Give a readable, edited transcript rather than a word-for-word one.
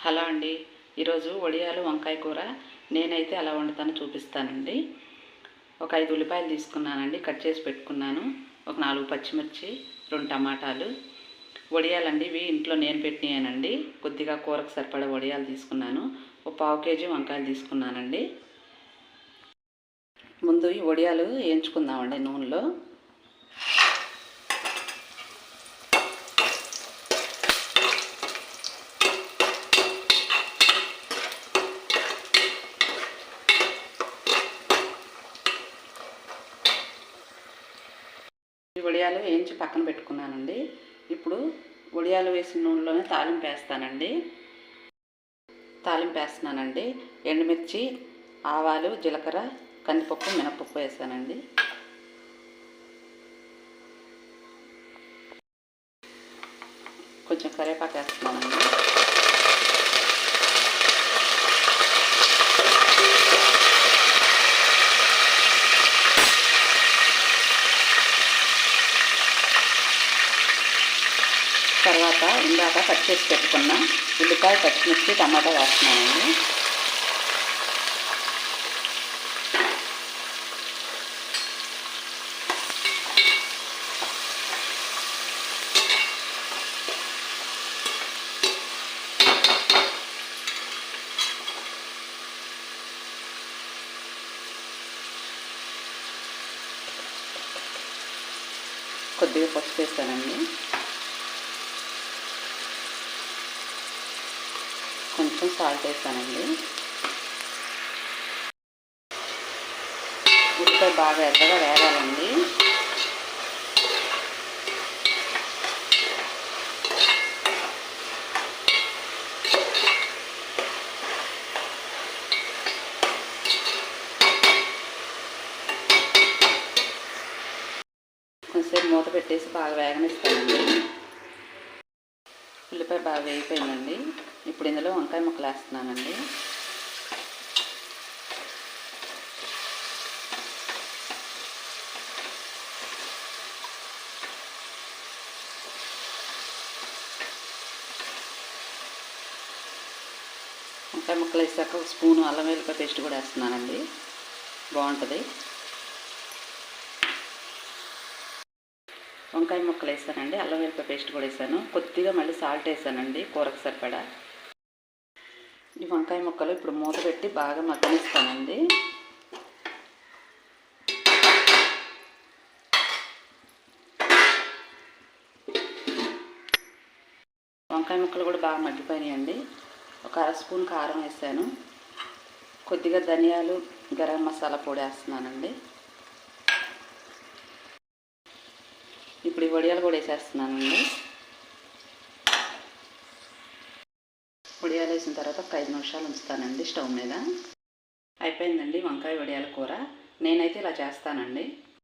Hello అండి, ఈరోజు వడియాలు వంకాయ కూర నేనైతే ఎలా వండుతానో చూపిస్తానండి. ఒక 5 ఉల్లిపాయలు తీసుకున్నానండి, కట్ చేసి పెట్టుకున్నాను. ఒక 4 పచ్చిమిర్చి, 2 టమాటాలు. వడియాలండి ఇవి ఇంట్లో నేను పెట్టినానండి. కొద్దిగా కూరకు సరిపడా వడియాలు తీసుకున్నాను. ఒక 1/2 కేజీ వంకాయలు తీసుకున్నానండి. ముందు ఈ వడియాలు వేయించుకుందామండి నూనెలో. వడియాలు వేయించి పక్కన పెట్టుకున్నానండి. ఇప్పుడు వడియాలు వేసిన నూనెలోనే తాలింపు వేస్తున్నానండి. ఎండుమిర్చి, ఆవాలు, జీలకర్ర, కందిపప్పు, మినపప్పు వేసానండి. కొంచెం కరివేపాకు వేస్తున్నానండి. తర్వాత ఇందాక కట్ చేసి పెట్టుకున్న ఉల్లిపాయ, పచ్చిమిర్చి, టమాటా వేస్తున్నానండి. కొద్దిగా పసుపు వేస్తానండి. కొంచెం సాల్ట్ వేస్తానండి. ఉల్లిపాయ బాగా ఎర్రగా వేగాలండి. కొంచెంసేపు మూత పెట్టేసి బాగా వేగనిస్తానండి. ఉల్లిపాయ బాగా వేగిపోయిందండి. ఇప్పుడు ఇందులో వంకాయ ముక్కలు వేస్తున్నానండి. వంకాయ ముక్కలు వేసాక ఒక స్పూను అల్లం వెల్లుల్లి పేస్ట్ కూడా వేస్తున్నానండి. బాగుంటుంది. వంకాయ ముక్కలు వేసానండి, అల్లం వెల్లుల్లి పేస్ట్ కూడా వేసాను. కొద్దిగా మళ్ళీ సాల్ట్ వేసానండి కూరకు సరిపడా. ఈ వంకాయ ముక్కలు ఇప్పుడు మూత పెట్టి బాగా మగ్గనిస్తానండి. వంకాయ ముక్కలు కూడా బాగా మగ్గిపోయినాయండి. ఒక 1/2 స్పూన్ కారం వేసాను. కొద్దిగా ధనియాలు, గరం మసాలా పొడి వేస్తున్నానండి. ఇప్పుడు ఈ వడియాలు కూడా వేసేస్తున్నానండి. వడియాలు వేసిన తర్వాత ఒక 5 నిమిషాలు ఉంచుతానండి స్టవ్ మీద. అయిపోయిందండి వంకాయ వడియాల కూర. నేనైతే ఇలా చేస్తానండి.